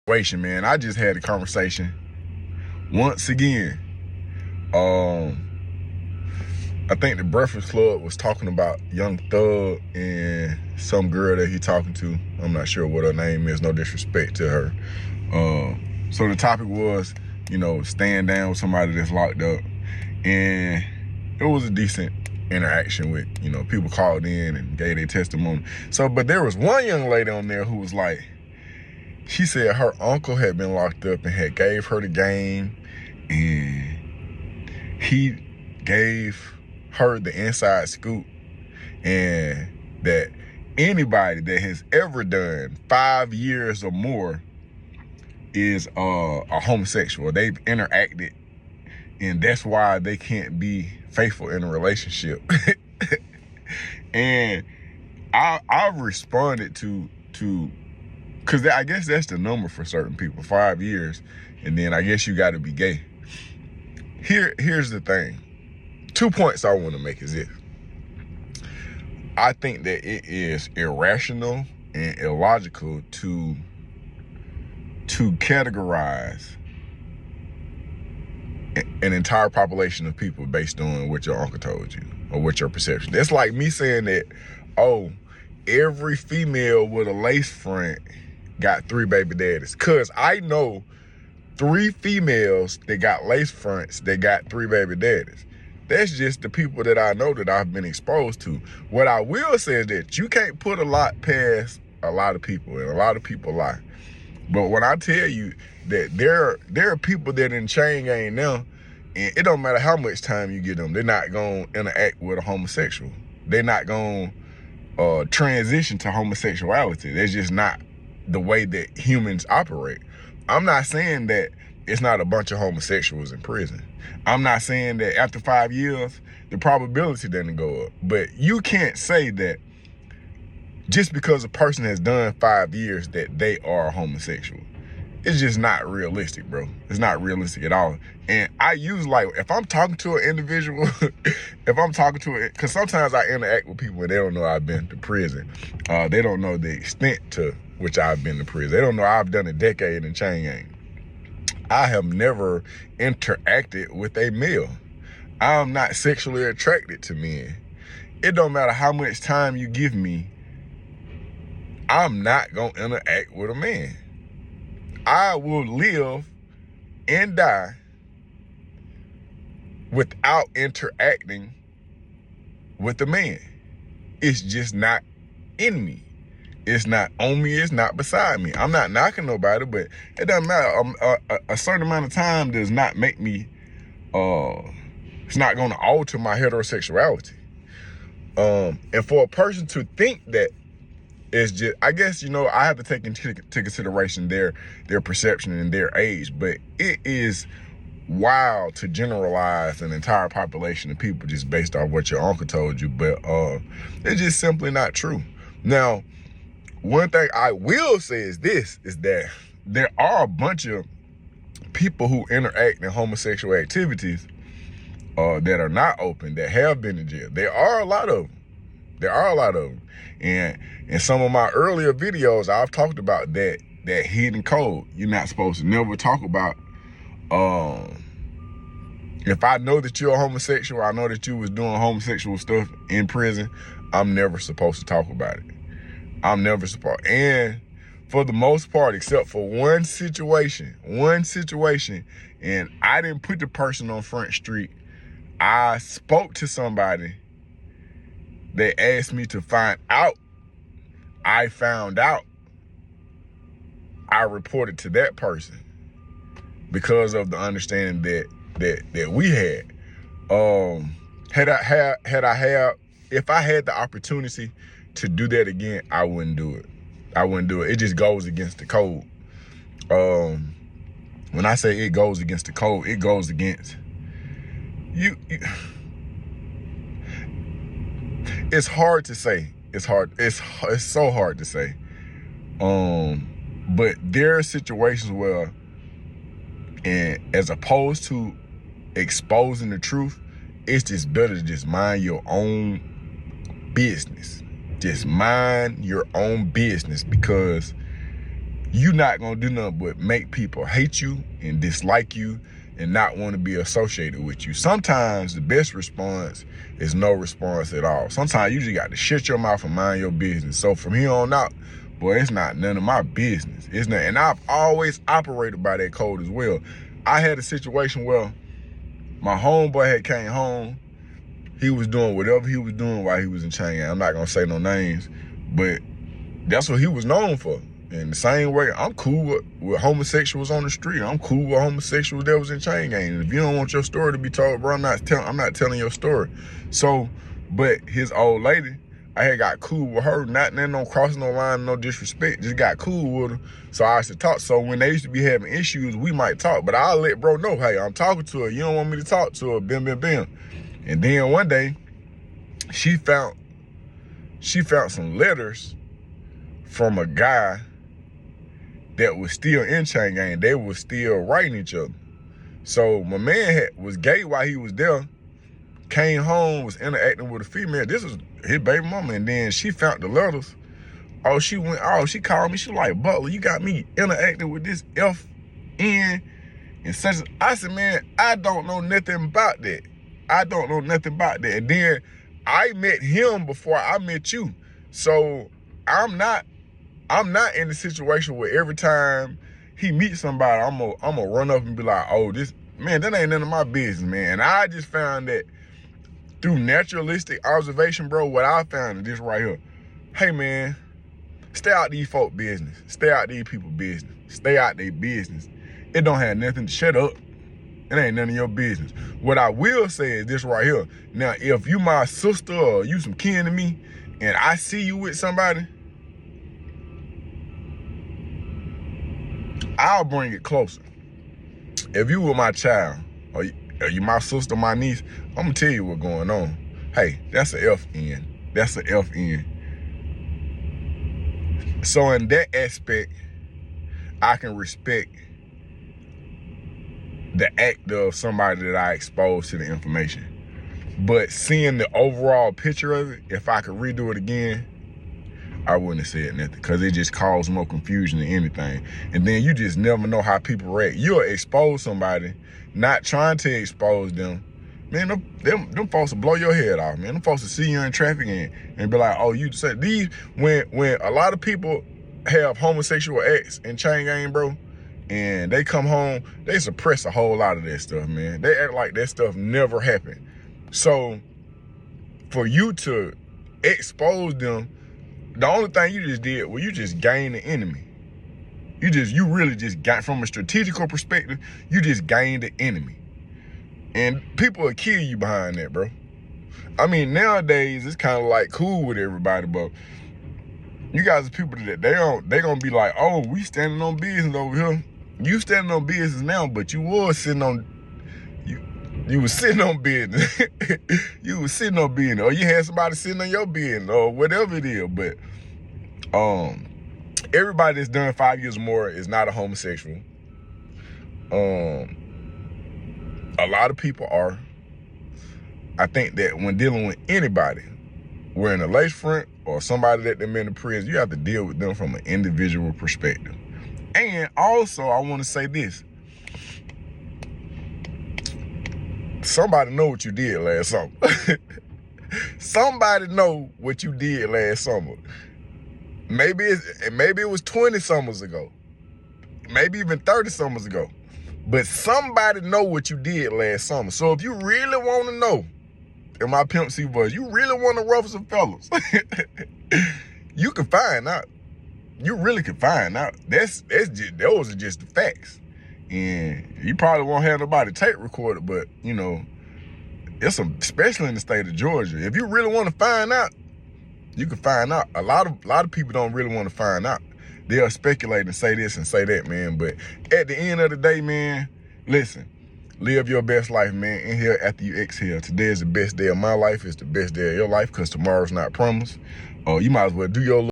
Situation, man. I just had a conversation once again. I think the Breakfast Club was talking about Young Thug and some girl that he talking to. I'm not sure what her name is, no disrespect to her. So the topic was, staying down with somebody that's locked up. And it was a decent interaction with, people called in and gave their testimony. But there was one young lady on there who was like, she said her uncle had been locked up and had gave her the game, and he gave her the inside scoop, and that anybody that has ever done 5 years or more is a homosexual. They've interacted, and that's why they can't be faithful in a relationship. And I've responded to because I guess that's the number for certain people, 5 years, and then I guess you got to be gay. Here's the thing. 2 points I want to make is this. I think that it is irrational and illogical to categorize an entire population of people based on what your uncle told you or what your perception. It's like me saying that, every female with a lace front got 3 baby daddies. Cause I know 3 females that got lace fronts that got 3 baby daddies. That's just the people that I know that I've been exposed to. What I will say is that you can't put a lot past a lot of people, and a lot of people lie. But when I tell you that there are people that in chain gang now, and it don't matter how much time you give them, they're not gonna interact with a homosexual. They're not gonna transition to homosexuality. That's just not the way that humans operate. I'm not saying that it's not a bunch of homosexuals in prison. I'm not saying that after 5 years, the probability doesn't go up. But you can't say that just because a person has done 5 years that they are homosexual. It's just not realistic, bro. It's not realistic at all. And I use, if I'm talking to an individual, because sometimes I interact with people and they don't know I've been to prison. They don't know the extent to which I've been to prison. They don't know I've done a decade in chain gang. I have never interacted with a male. I'm not sexually attracted to men. It don't matter how much time you give me, I'm not gonna interact with a man. I will live and die without interacting with a man. It's just not in me. It's not on me. It's not beside me. I'm not knocking nobody, but it doesn't matter. A certain amount of time does not make me, it's not going to alter my heterosexuality. And for a person to think that it's just, I guess, I have to take into consideration their perception and their age, but it is wild to generalize an entire population of people just based off what your uncle told you, but it's just simply not true. Now, one thing I will say is this, is that there are a bunch of people who interact in homosexual activities that are not open, that have been in jail. There are a lot of them. And in some of my earlier videos, I've talked about that hidden code. You're not supposed to never talk about, if I know that you're a homosexual, I know that you was doing homosexual stuff in prison, I'm never supposed to talk about it. I'm never supposed, and for the most part, except for one situation, and I didn't put the person on Front Street. I spoke to somebody. They asked me to find out. I found out. I reported to that person because of the understanding that we had. If I had the opportunity to do that again, I wouldn't do it. It just goes against the code. When I say it goes against the code, it goes against you. It's hard to say. It's so hard to say. But there are situations where, and as opposed to exposing the truth, it's just better to just mind your own business. Just mind your own business, because you're not gonna do nothing but make people hate you and dislike you and not want to be associated with you. Sometimes the best response is no response at all. Sometimes you just got to shut your mouth and mind your business. So from here on out, boy, it's not none of my business. It's not, and I've always operated by that code as well. I had a situation where my homeboy had came home. He was doing whatever he was doing while he was in chain gang. I'm not gonna say no names, but that's what he was known for. In the same way, I'm cool with homosexuals on the street. I'm cool with homosexuals that was in chain gang. And if you don't want your story to be told, bro, I'm not telling your story. So, but his old lady, I had got cool with her, not no crossing no line, no disrespect, just got cool with her. So I used to talk. So when they used to be having issues, we might talk, but I'll let bro know, hey, I'm talking to her. You don't want me to talk to her, bim, bim, bim. And then one day, she found some letters from a guy that was still in chain gang. They was still writing each other. So my man was gay while he was there, came home, was interacting with a female. This was his baby mama. And then she found the letters. She called me. She was like, Butler, you got me interacting with this FN and such. I said, man, I don't know nothing about that. I don't know nothing about that. And then I met him before I met you. So I'm not in the situation where every time he meets somebody, I'm gonna run up and be like, oh, this, man, that ain't none of my business, man. And I just found that through naturalistic observation, bro, what I found is this right here. Hey, man, stay out these folk business. Stay out these people business. Stay out their business. It don't have nothing to shut up. It ain't none of your business. What I will say is this right here. Now, if you my sister or you some kin to me and I see you with somebody, I'll bring it closer. If you were my child, or you my sister, my niece, I'm gonna tell you what's going on. Hey, that's an FN. That's an FN. So in that aspect, I can respect the act of somebody that I exposed to the information. But seeing the overall picture of it, if I could redo it again, I wouldn't have said nothing, because it just caused more confusion than anything. And then you just never know how people react. You'll expose somebody, not trying to expose them. Man, them folks will blow your head off, man. Them folks will see you in traffic and be like, oh, you said these, when a lot of people have homosexual acts in chain gang, bro, and they come home, they suppress a whole lot of that stuff, man. They act like that stuff never happened. So for you to expose them, the only thing you just did was you just gained the enemy. You really just got, from a strategical perspective, you just gained the enemy. And people will kill you behind that, bro. I mean, nowadays, it's kind of like cool with everybody, but you guys are people that they gonna be like, oh, we standing on business over here. You standing on business now, but you was sitting on, you was sitting on business. You was sitting on business, or you had somebody sitting on your business, or whatever it is. But everybody that's done 5 years or more is not a homosexual. A lot of people are. I think that when dealing with anybody, wearing a lace front or somebody that they've been in prison, you have to deal with them from an individual perspective. And also, I want to say this. Somebody know what you did last summer. Somebody know what you did last summer. Maybe it was 20 summers ago. Maybe even 30 summers ago. But somebody know what you did last summer. So if you really want to know, in my Pimp C voice, you really want to ruffle some fellas, you can find out. You really can find out. Those are just the facts. And you probably won't have nobody tape recorded, but you know, especially in the state of Georgia. If you really want to find out, you can find out. A lot of people don't really want to find out. They'll speculate and say this and say that, man. But at the end of the day, man, listen, live your best life, man. Inhale after you exhale. Today is the best day of my life. It's the best day of your life, because tomorrow's not promised. You might as well do your